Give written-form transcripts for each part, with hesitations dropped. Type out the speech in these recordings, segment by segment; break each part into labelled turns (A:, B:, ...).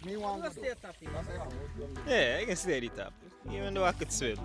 A: Me want to
B: stay at top.
C: Yeah, I can stay at the top. Even though I could swim.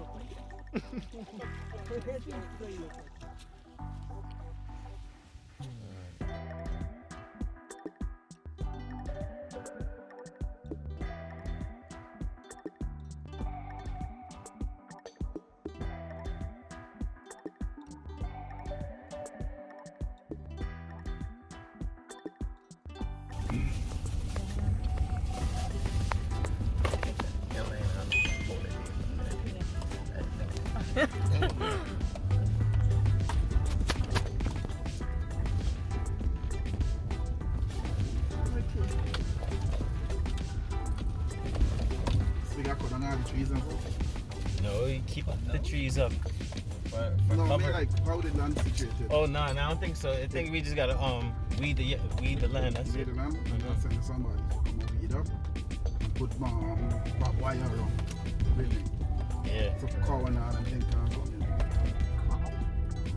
C: No, you keep the trees up. For
A: no,
C: cover.
A: I mean like how the land situated.
C: Oh no, I don't think so. I think we just gotta weed the land. That's
A: Weed
C: it.
A: the land and then send somebody to come and weed up and put barbed wire around the building.
C: Yeah.
A: So cow and all and things can't come in.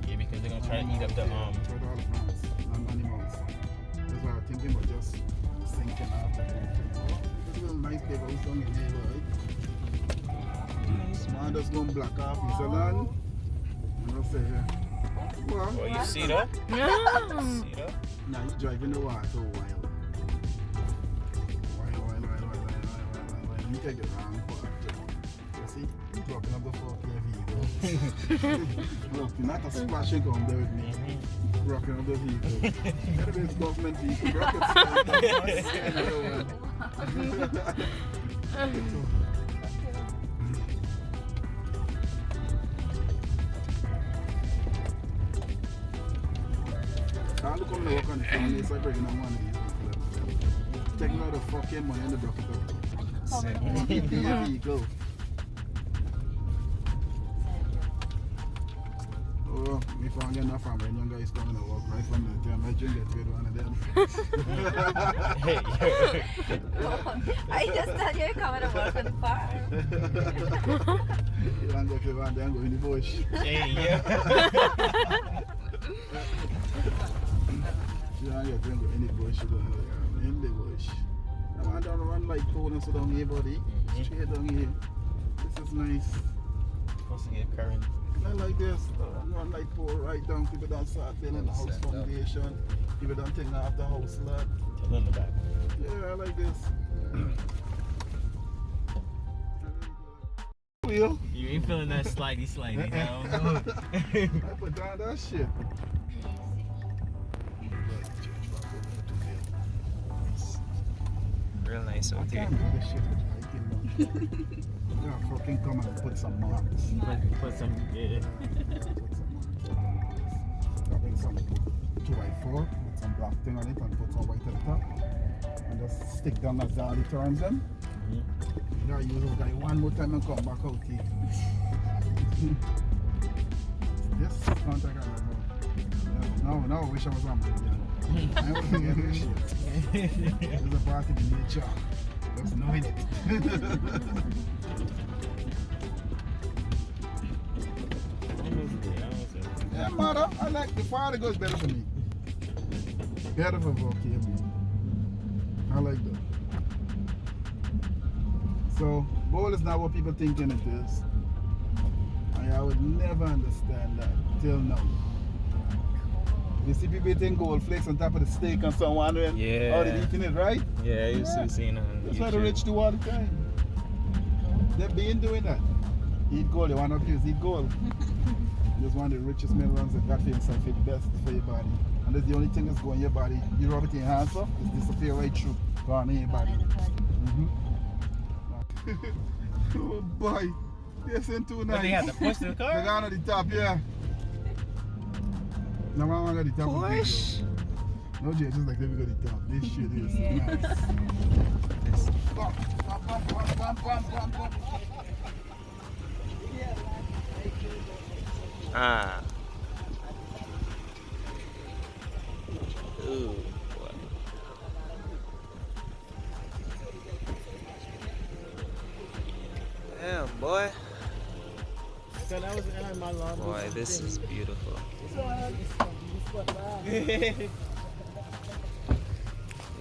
C: Yeah, because they're gonna try to eat up the
A: Try all the plants and animals. That's why I'm thinking about just sinking after it's a little nice big house down in here, right? Man just gonna block off his land. And I'll say, well,
C: Oh, you see that?
D: No.
C: See that?
A: now you driving the water wild. Wild. You take it wrong part. You see, you're blocking up the 4K vehicle. Look, you're not a splashing come there with me. Rocking up the vehicle. That is government vehicle. Rocket I'll come to work on the family, so I bring on one of these. Taking out the fucking money in the bucket of the vehicle. Oh, if I get enough family, young guys coming to work right from the time I drink get paid one of them.
D: I just thought you were coming to work on the farm.
A: You want to go to one, then go in the bush.
C: Hey, yeah.
A: You don't get to go in the bush, you don't know, in the bush. I want to run like corners down here, buddy. Straight down here. This is nice.
C: Supposed to get current.
A: Not like this. Run like pour right down. People don't start building the house foundation. People don't take off the house lot.
C: Tell in the back.
A: Yeah, I like this. Wheel.
C: You ain't feeling that slidey, now.
A: I put down that shit.
C: Real nice out
A: I
C: here.
A: can't do this shit with hiking, man. Yeah, fucking come and put some marks.
C: Put some, yeah.
A: I'll bring some 2x4 with some black thing on it and put some white at the top. And just stick down as all the turns them. You gotta use this guy one more time and come back out here. This contact I don't know. Now I wish I was on again. I would forget this shit. There's a part of the nature. Just knowing it. Yeah, mother, I like the farther goes better for me. Better for volcano. I like that. So, gold is not what people thinking it is. I would never understand that till now. You see people eating gold flakes on top of the steak and so on, wondering how they're eating it, right?
C: Yeah, I used to see it on
A: That's
C: YouTube.
A: why the rich do all the time. They've been doing that. Eat gold, they want to eat gold. Just one of the richest minerals that got for yourself, the best for your body. And that's the only thing that's going in your body. You rub it in your hands up, it's disappear right through. Go on in your body. Oh boy. Yes, in too nice.
C: But they had to push the car?
A: They got on the top, yeah. No one got the top.
C: Push?
A: No, Jay, just like let me go the top. This shit is nice. Bump, bump, bump, bump, bump, bump, bump.
C: Ah. Ooh. Damn, boy.
B: So that was the end of my love.
C: Boy, this is beautiful.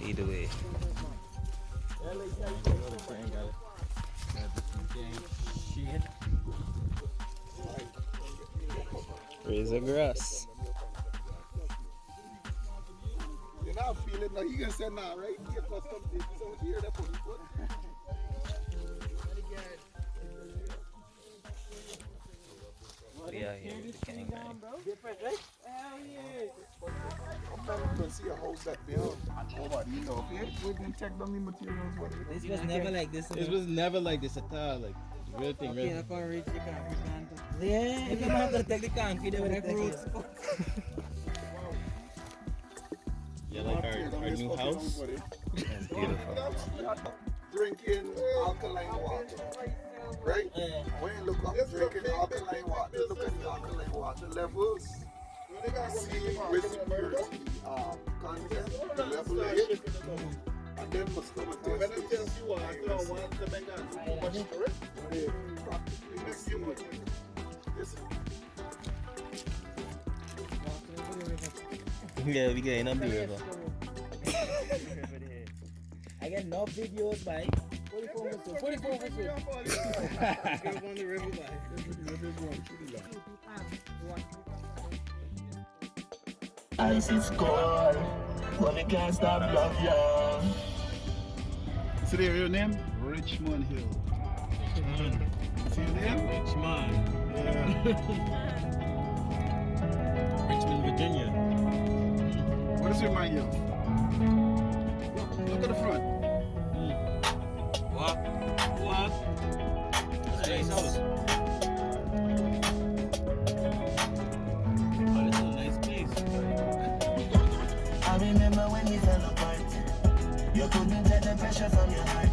C: Either way. Razor grass.
A: You're not feeling like you can say nah, right? You custom things out here that put it.
C: Yeah, here the gang bang.
A: Sometimes you can see a house that built and nobody know. Okay, we didn't check down the materials. What
E: This was never like this.
B: It was never like this at all. Like real thing,
E: Okay,
B: real.
E: I can't reach the concrete plant. Yeah, you don't have to take the concrete over the roots.
B: Yeah, like our new house.
C: It's beautiful.
A: Drinking alkaline water, right? When you look up drinking alkaline water, look at the alkaline water levels. See with purity content, the level of it, and then must come and test it.
C: Yeah, we getting up the river.
E: I get no videos by 44 minutes.
B: On the river,
F: Ice is cold, but we can't stop love, yeah.
A: See the real name? Richmond Hill. See the name?
B: Richmond.
A: Yeah.
B: Richmond, Virginia.
A: What does it remind you of? Look at the front.
B: What? That's a nice house. Oh, this is a nice place.
F: I remember when we fell apart. You couldn't take the pressure from your heart.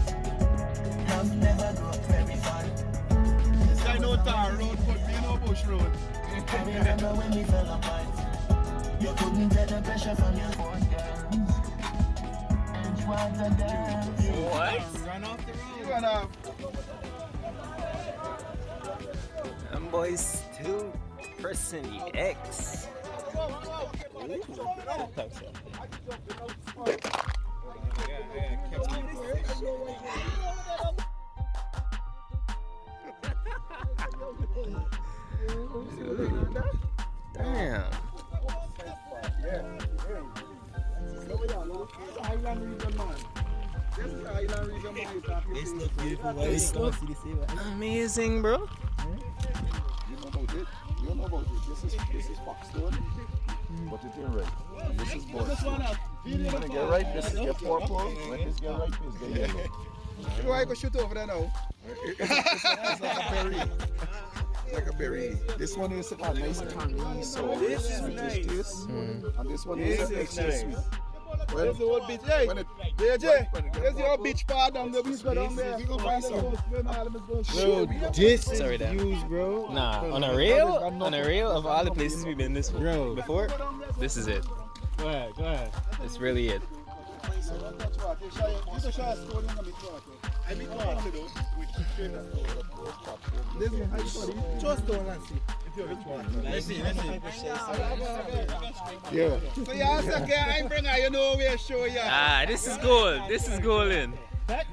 F: Love never got very far.
A: This guy no tar road, but me no bush road.
F: I remember when we fell apart. You couldn't take the pressure from your heart, girl. What a dance.
C: What?
B: Run off the road.
A: You wanna
C: Them boys still pressing the X. Damn.
A: Island region, man. This is the island region, man.
E: It's not beautiful.
C: This look amazing, bro.
A: You know about it? You know about it? This is Foxstone, but it ain't right. This is Bush. When it get right, this is get purple. When this get right, this get yellow. You know I go shoot over there now. It's like a berry. Like a berry. This one is nice and tangy, so
B: This is
A: sweet
B: nice.
A: taste. And this one
B: This
A: is
B: is
A: extra
B: nice.
A: sweet.
B: There's the old beach. Hey,
A: When it
B: there's the old beach part down the beach down there.
A: You go find some.
B: Bro, this
C: Sorry,
B: is
C: Dan.
B: views, bro.
C: Nah, on a rail of all the places we've been this
B: Bro.
C: before, this is it.
B: Go ahead.
C: It's really it.
A: Yeah.
B: So you ask again, I bring her, you know where show you.
C: Ah, this is gold. This is golden.
B: I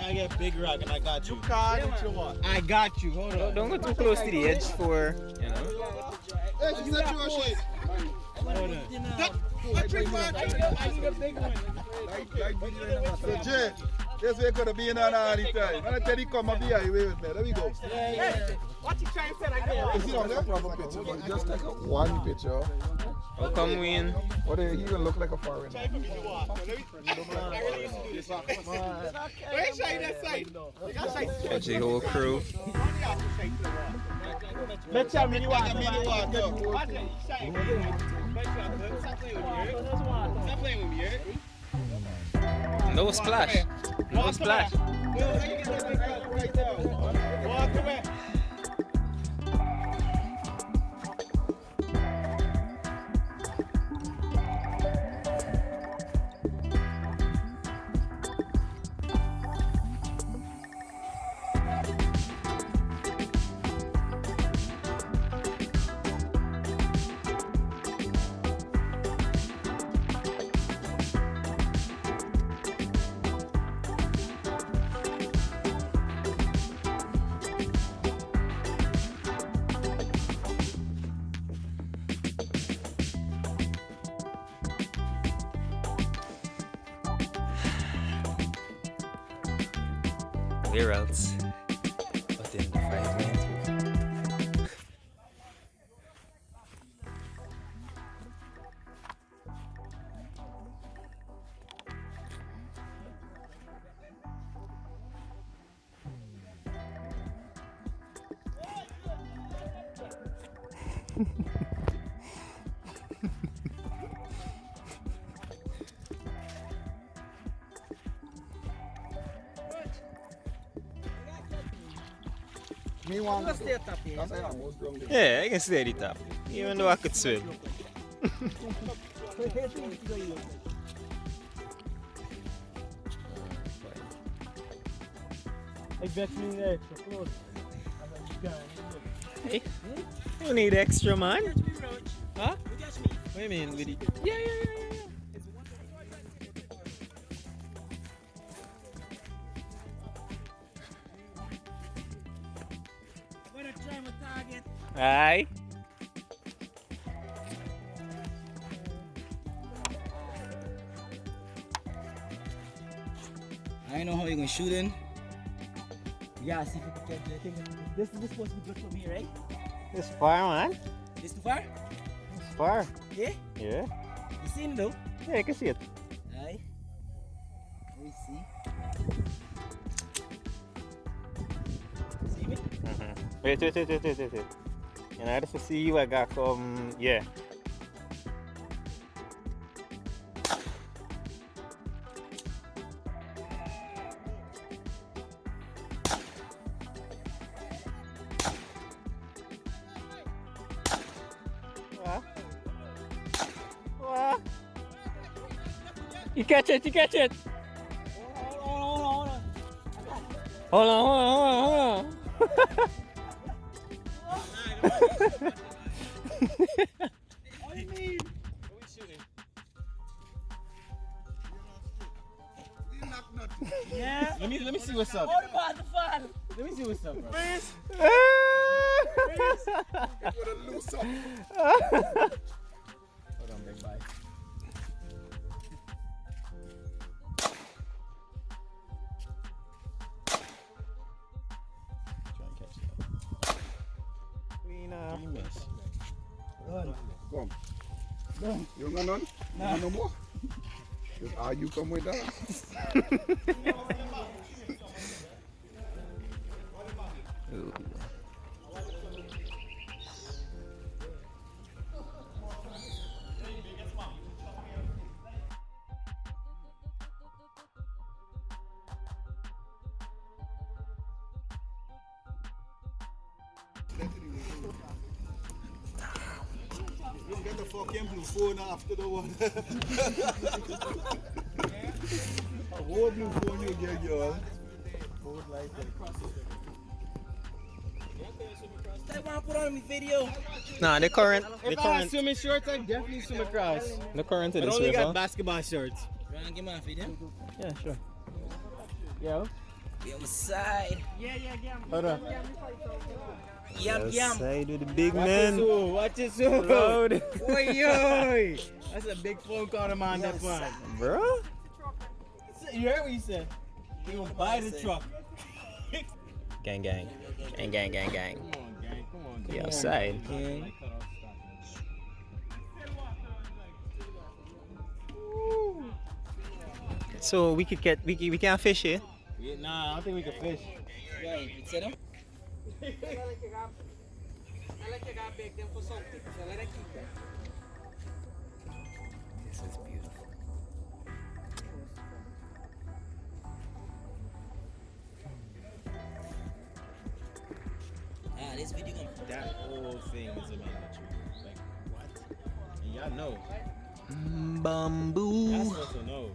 B: gotta get big rock and I got you. I got you. Hold on.
C: Don't go too close to the edge for, you know.
B: Hey, she's not your shit. Hold on. I drink one. I need a big one.
A: So Jay, this way could have been on all the time. When I tell you come and be here, wait with me. There we go.
B: What you trying to say again?
A: You don't have proper picture, but you just take one picture.
C: How come we in?
A: Or he even look like a foreigner.
B: Where you shine that side?
C: Catch the whole crew.
B: Let's tell me you want to Stop playing with me,
C: No splash. No splash.
B: Walk away.
C: where else but in the 5 lanes.
A: Me want
E: Let's stay at top here.
A: that's how I was drunk.
C: Yeah, I can stay at the top, even though I could swim.
E: I bet me there extra close.
C: Hey, you need extra, man.
E: Huh? What do you mean with it? Yeah. I'm gonna try my target.
C: Aye.
E: I know how you're gonna shoot in. Yeah, see if you can catch the thing. This is supposed to be good for me, right?
C: It's far, man.
E: This too far?
C: It's far.
E: Yeah?
C: Yeah.
E: You see him though?
C: Yeah, I can see it.
E: Aye. Let me see. See me?
C: Wait. And I just see you, I got yeah. You catch it. Hold on.
E: Yeah.
C: Let me see what's up.
E: What about the fun? Let me see what's up, bro.
A: What a loose up.
E: Hold on, big boy.
A: Come. You got none? Nah. No more? Just are you come with that? Get the fucking blue phone after the one. A whole blue phone you get, y'all.
E: I want to put on my video.
C: Nah, the current.
E: If I had swimming shorts, I'd definitely swim across.
C: The current
E: I
C: of this
E: only
C: river.
E: got basketball shorts. You want to give me a video?
C: Yeah, sure.
E: Yo. The other side. Yeah.
C: Hold on.
E: Yum.
C: Side with the big
E: Watch
C: man.
E: Watch it, so.
C: Loud.
E: Oi. That's a big phone call to man that one.
C: Bro?
E: You heard what he said? He gonna buy the truck.
C: Gang.
E: Come on, gang. Come on.
C: The outside.
E: Gang.
C: So we can fish here.
E: Nah, I don't think we can fish. Yeah, you can set them.
C: This is beautiful.
E: This video gonna.
B: That whole thing is a mandatory. Like, what? And y'all know.
C: Bamboo.
B: Y'all supposed to know.